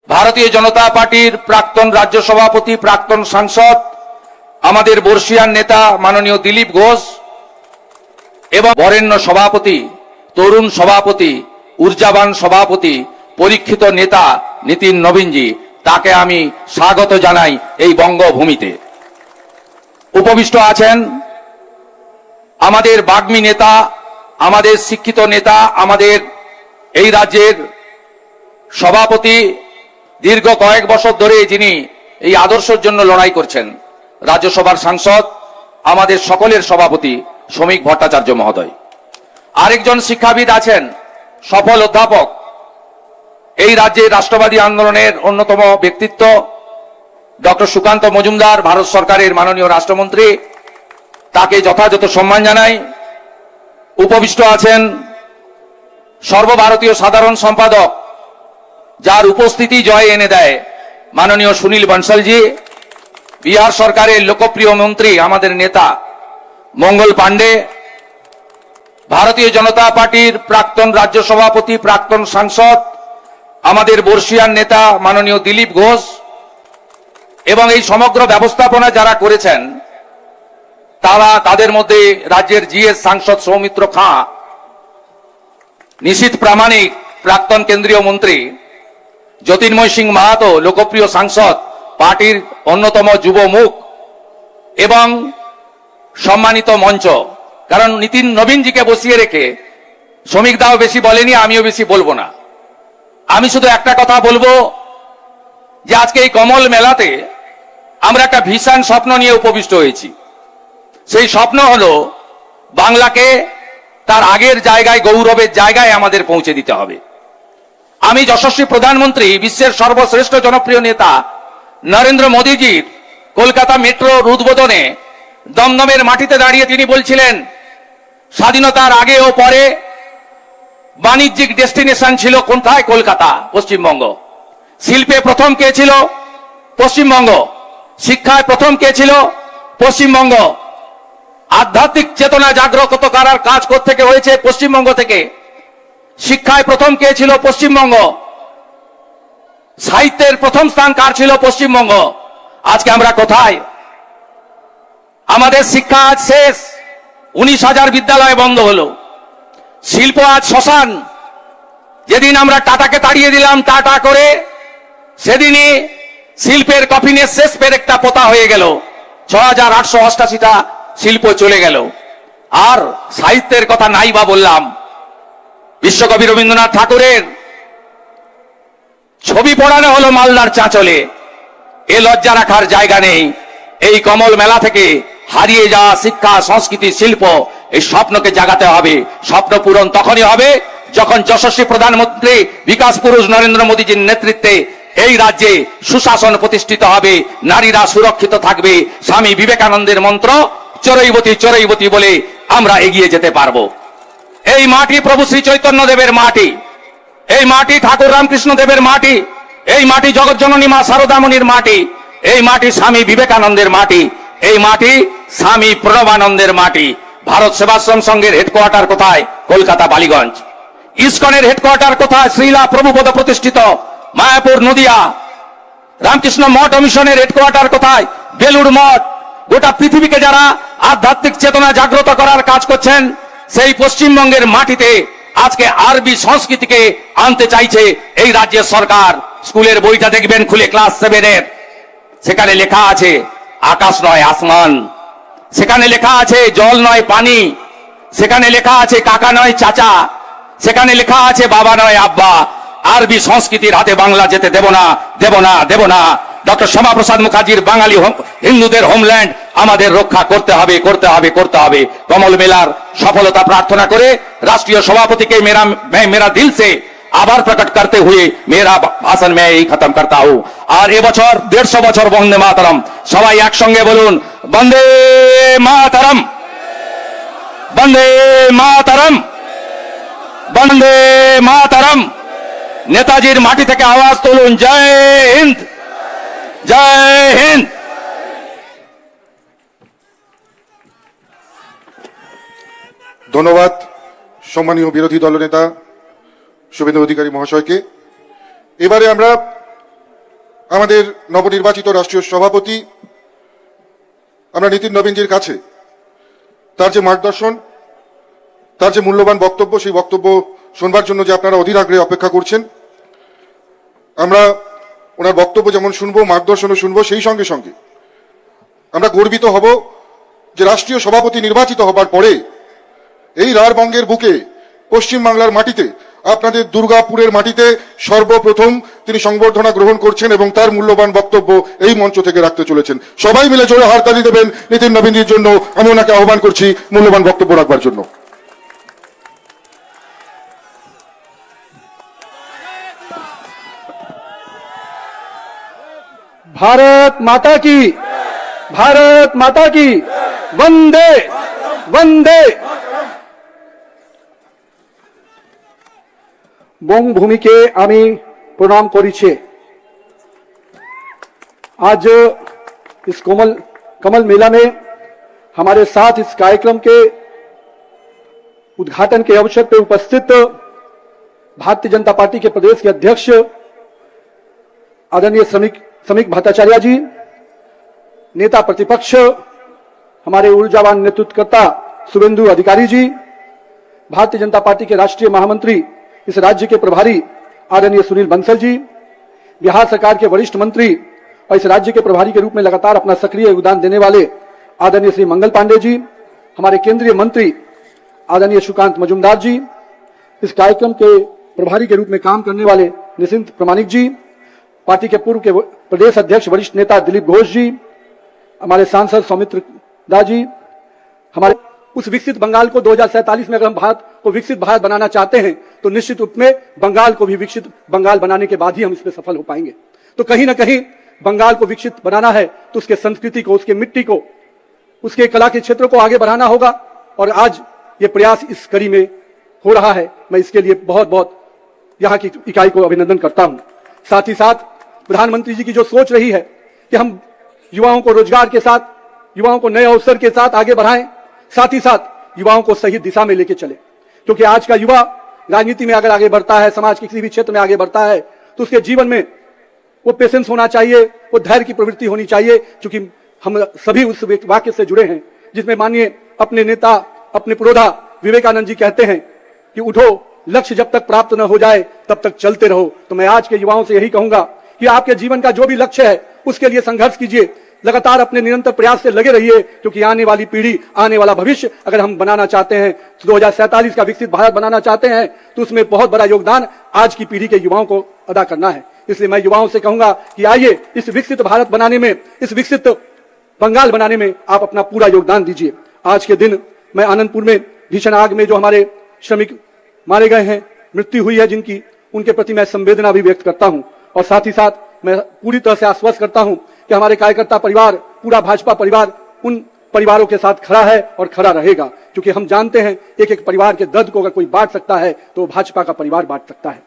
ভারতীয় জনতা পার্টির প্রাক্তন রাজ্য সভাপতি, প্রাক্তন সাংসদ, আমাদের বর্ষিয়ান নেতা মাননীয় দিলীপ ঘোষ এবং বরেণ্য সভাপতি, তরুণ সভাপতি, ঊর্জাবান সভাপতি, পরীক্ষিত নেতা নীতিন নবীনজি, তাকে আমি স্বাগত জানাই এই বঙ্গভূমিতে। উপবিষ্ট আছেন আমাদের বাগ্মী নেতা, আমাদের শিক্ষিত নেতা, আমাদের এই রাজ্যের সভাপতি, দীর্ঘ কয়েক বছর ধরে যিনি এই আদর্শের জন্য লড়াই করছেন, রাজ্যসভার সাংসদ, আমাদের সকলের সভাপতি শ্রমিক ভট্টাচার্য মহোদয়। আরেকজন শিক্ষাবিদ আছেন, সফল অধ্যাপক, এই রাজ্যের রাষ্ট্রবাদী আন্দোলনের অন্যতম ব্যক্তিত্ব ডক্টর সুকান্ত মজুমদার, ভারত সরকারের মাননীয় রাষ্ট্রমন্ত্রী, তাকে যথাযথ সম্মান জানাই। উপবিষ্ট আছেন সর্বভারতীয় সাধারণ সম্পাদক, যার উপস্থিতি জয় এনে দেয়, মাননীয় সুনীল বনসলজি, বিহার সরকারের লোকপ্রিয় মন্ত্রী, আমাদের নেতা মঙ্গল পাণ্ডে, ভারতীয় জনতা পার্টির প্রাক্তন রাজ্য সভাপতি, প্রাক্তন সাংসদ, আমাদের বর্ষিয়ান নেতা মাননীয় দিলীপ ঘোষ, এবং এই সমগ্র ব্যবস্থাপনা যারা করেছেন তাদের মধ্যে রাজ্যের জিএস সাংসদ সৌমিত্র খাঁ, নিশীথ প্রামাণিক, প্রাক্তন কেন্দ্রীয় মন্ত্রী, জ্যোতির্ময় সিং মাহাতো, লোকপ্রিয় সাংসদ, পার্টির অন্যতম যুব মুখ, এবং সম্মানিত মঞ্চ। কারণ নীতিন নবীনজিকে বসিয়ে রেখে শ্রমিক দাও বেশি বলেনি, আমিও বেশি বলবো না। আমি শুধু একটা কথা বলবো যে আজকে এই কমল মেলাতে আমরা একটা ভীষণ স্বপ্ন নিয়ে উপবিষ্ট হয়েছি। সেই স্বপ্ন হলো বাংলাকে তার আগের জায়গায়, গৌরবের জায়গায় আমাদের পৌঁছে দিতে হবে। আমি যশস্বী প্রধানমন্ত্রী, বিশ্বের সর্বশ্রেষ্ঠ জনপ্রিয় নেতা নরেন্দ্র মোদীজির কলকাতা মেট্রোর উদ্বোধনে দমদমের মাটিতে দাঁড়িয়ে তিনি বলছিলেন, স্বাধীনতার আগে ও পরে বাণিজ্যিক ডেস্টিনেশন ছিল কোথায়? কলকাতা, পশ্চিমবঙ্গ। শিল্পে প্রথম কে ছিল? পশ্চিমবঙ্গ। শিক্ষায় প্রথম কে ছিল? পশ্চিমবঙ্গ। আধ্যাত্মিক চেতনা জাগ্রত করার কাজ কোত্থেকে হয়েছে? পশ্চিমবঙ্গ থেকে। শিক্ষায় প্রথম কে ছিল? পশ্চিমবঙ্গ। সাহিত্যের প্রথম স্থান কার ছিল? পশ্চিমবঙ্গ। আজকে আমরা কোথায়? আমাদের শিক্ষা আজ শেষ, 19,000 বিদ্যালয় বন্ধ হলো। শিল্প আজ শ্মশান। যেদিন আমরা টাটাকে তাড়িয়ে দিলাম টাটা করে, সেদিনই শিল্পের কফিনের শেষ পেরেকটা পোতা হয়ে গেল। 6,888টা শিল্প চলে গেল। আর সাহিত্যের কথা নাই বা বললাম, বিশ্বকবি রবীন্দ্রনাথ ঠাকুরের ছবি পড়ানো হলো মালদার চাঁচলে। এ লজ্জা রাখার জায়গা নেই। এই কমল মেলা থেকে হারিয়ে যাওয়া শিক্ষা, সংস্কৃতি, শিল্প, এই স্বপ্নকে জাগাতে হবে। স্বপ্ন পূরণ তখনই হবে যখন যশস্বী প্রধানমন্ত্রী বিকাশ পুরুষ নরেন্দ্র মোদীজির নেতৃত্বে এই রাজ্যে সুশাসন প্রতিষ্ঠিত হবে, নারীরা সুরক্ষিত থাকবে। স্বামী বিবেকানন্দের মন্ত্র চরৈবতী চরৈবতী বলে আমরা এগিয়ে যেতে পারবো। এই মাটি প্রভু শ্রী চৈতন্য দেবের মাটি, এই মাটি ঠাকুর রামকৃষ্ণ দেবের মাটি, এই মাটি জগৎজননী মা শারদামণির মাটি, এই মাটি স্বামী বিবেকানন্দের মাটি, এই মাটি স্বামী প্রণবানন্দের মাটি। ভারত সেবাশ্রম সংঘের হেডকোয়ার্টার কোথায়? কলকাতা বালিগঞ্জ। ইসকনের হেডকোয়ার্টার কোথায়? শ্রীলা প্রভুপদ প্রতিষ্ঠিত মায়াপুর নদিয়া। রামকৃষ্ণ মঠ মিশনের হেডকোয়ার্টার কোথায়? বেলুড় মঠ। গোটা পৃথিবীকে যারা আধ্যাত্মিক চেতনা জাগ্রত করার কাজ করছেন, সেই পশ্চিমবঙ্গের মাটিতে আজকে আরবি সংস্কৃতিকে আনতে চাইছে এই রাজ্যের সরকার। স্কুলের বইটা দেখবেন খুলে, ক্লাস 7-এর, সেখানে লেখা আছে আকাশ নয় আসমান, সেখানে লেখা আছে জল নয় পানি, সেখানে লেখা আছে কাকা নয় চাচা, সেখানে লেখা আছে বাবা নয় আব্বা। আরবি সংস্কৃতির হাতে বাংলা যেতে দেব না, দেব না, দেব না। ডক্টর শ্যামাপ্রসাদ মুখার্জির বাঙালি হিন্দুদের হোমল্যান্ড আমাদের রক্ষা করতে হবে, করতে হবে, করতে হবে। কমল মেলার সফলতা প্রার্থনা করে রাষ্ট্রীয় সভাপতি কে मेरा दिल से आभार प्रकट करते हुए मेरा भाषण मैं यही खत्म करता हूं। और এবছর 150 বছর বন্দে মাতরম। সবাই একসঙ্গে বলুন, বন্দে মাতরম, বন্দে মাতরম, বন্দে মাতরম। নেতাজির মাটি থেকে আওয়াজ তুলুন, জয় হিন্দ, জয় হিন্দ। ধন্যবাদ সম্মানীয় বিরোধী দলনেতা শুভেন্দু অধিকারী মহাশয়কে। এবারে আমরা আমাদের নবনির্বাচিত রাষ্ট্রীয় সভাপতি আমরা নীতিন নবীনজির কাছে তার যে মার্গদর্শন, তার যে মূল্যবান বক্তব্য, সেই বক্তব্য শুনবার জন্য যে আপনারা অধীর আগ্রহে অপেক্ষা করছেন, আমরা ওনার বক্তব্য যেমন শুনবো, মার্গদর্শনও শুনবো, সেই সঙ্গে সঙ্গে আমরা গর্বিত হব যে রাষ্ট্রীয় সভাপতি নির্বাচিত হবার পরে এই রাঢ়বঙ্গের বুকে পশ্চিমবাংলার মাটিতে, আপনাদের দুর্গাপুরের মাটিতে সর্বপ্রথম তিনি সংবর্ধনা গ্রহণ করছেন এবং তার মূল্যবান বক্তব্য এই মঞ্চ থেকে রাখতে চলেছেন। সবাই মিলে জোরে হাততালি দেবেন নীতিন নবীনজির জন্য। আমি ওনাকে আহ্বান করছি মূল্যবান বক্তব্য রাখবার জন্য। भारत माता की, भारत माता की, वंदे वंदे। बंगभूमि के आमी प्रणाम करिछे। आज इस कमल मेला में हमारे साथ इस कार्यक्रम के उद्घाटन के अवसर पर उपस्थित भारतीय जनता पार्टी के प्रदेश के अध्यक्ष आदरणीय श्रमिक भट्टाचार्य जी, नेता प्रतिपक्ष हमारे ऊर्जावान नेतृत्वकर्ता शुभेंदु अधिकारी जी, भारतीय जनता पार्टी के राष्ट्रीय महामंत्री इस राज्य के प्रभारी आदरणीय सुनील बंसल जी, बिहार सरकार के वरिष्ठ मंत्री और इस राज्य के प्रभारी के रूप में लगातार अपना सक्रिय योगदान देने वाले आदरणीय श्री मंगल पांडे जी, हमारे केंद्रीय मंत्री आदरणीय सुकांत मजुमदार जी, इस कार्यक्रम के प्रभारी के रूप में काम करने वाले निशिंत प्रमाणिक जी, पार्टी के पूर्व के प्रदेश अध्यक्ष वरिष्ठ नेता दिलीप घोष जी, हमारे सांसद सौमित्र दा जी, हमारे उस विकसित बंगाल को 2047 में अगर हम भारत को विकसित भारत बनाना चाहते हैं तो निश्चित रूप में बंगाल को भी विकसित बंगाल बनाने के बाद ही हम इसमें सफल हो पाएंगे। तो कहीं ना कहीं बंगाल को विकसित बनाना है तो उसके संस्कृति को, उसके मिट्टी को, उसके कला के क्षेत्र को आगे बढ़ाना होगा और आज ये प्रयास इस कड़ी में हो रहा है। मैं इसके लिए बहुत बहुत यहाँ की इकाई को अभिनंदन करता हूं। साथ ही साथ प्रधानमंत्री जी की जो सोच रही है कि हम युवाओं को रोजगार के साथ, युवाओं को नए अवसर के साथ आगे बढ़ाएं, साथ ही साथ युवाओं को सही दिशा में लेके चले, क्योंकि आज का युवा राजनीति में अगर आगे बढ़ता है, समाज के किसी भी क्षेत्र में आगे बढ़ता है तो उसके जीवन में वो पेशेंस होना चाहिए, वो धैर्य की प्रवृत्ति होनी चाहिए, क्योंकि हम सभी उस वाक्य से जुड़े हैं जिसमें माननीय अपने नेता, अपने पुरोधा विवेकानंद जी कहते हैं कि उठो, लक्ष्य जब तक प्राप्त न हो जाए तब तक चलते रहो। तो मैं आज के युवाओं से यही कहूंगा कि आपके जीवन का जो भी लक्ष्य है उसके लिए संघर्ष कीजिए, लगातार अपने निरंतर प्रयास से लगे रहिए, क्योंकि आने वाली पीढ़ी, आने वाला भविष्य अगर हम बनाना चाहते हैं, 2047 का विकसित भारत बनाना चाहते हैं तो उसमें बहुत बड़ा योगदान आज की पीढ़ी के युवाओं को अदा करना है। इसलिए मैं युवाओं से कहूंगा कि आइए इस विकसित भारत बनाने में, इस विकसित बंगाल बनाने में आप अपना पूरा योगदान दीजिए। आज के दिन मैं आनंदपुर में भीषण आग में जो हमारे श्रमिक मारे गए हैं, मृत्यु हुई है जिनकी, उनके प्रति मैं संवेदना भी व्यक्त करता हूं और साथ ही साथ मैं पूरी तरह से आश्वस्त करता हूं कि हमारे कार्यकर्ता परिवार, पूरा भाजपा परिवार उन परिवारों के साथ खड़ा है और खड़ा रहेगा, क्योंकि हम जानते हैं एक एक परिवार के दर्द को अगर कोई बांट सकता है तो भाजपा का परिवार बांट सकता है।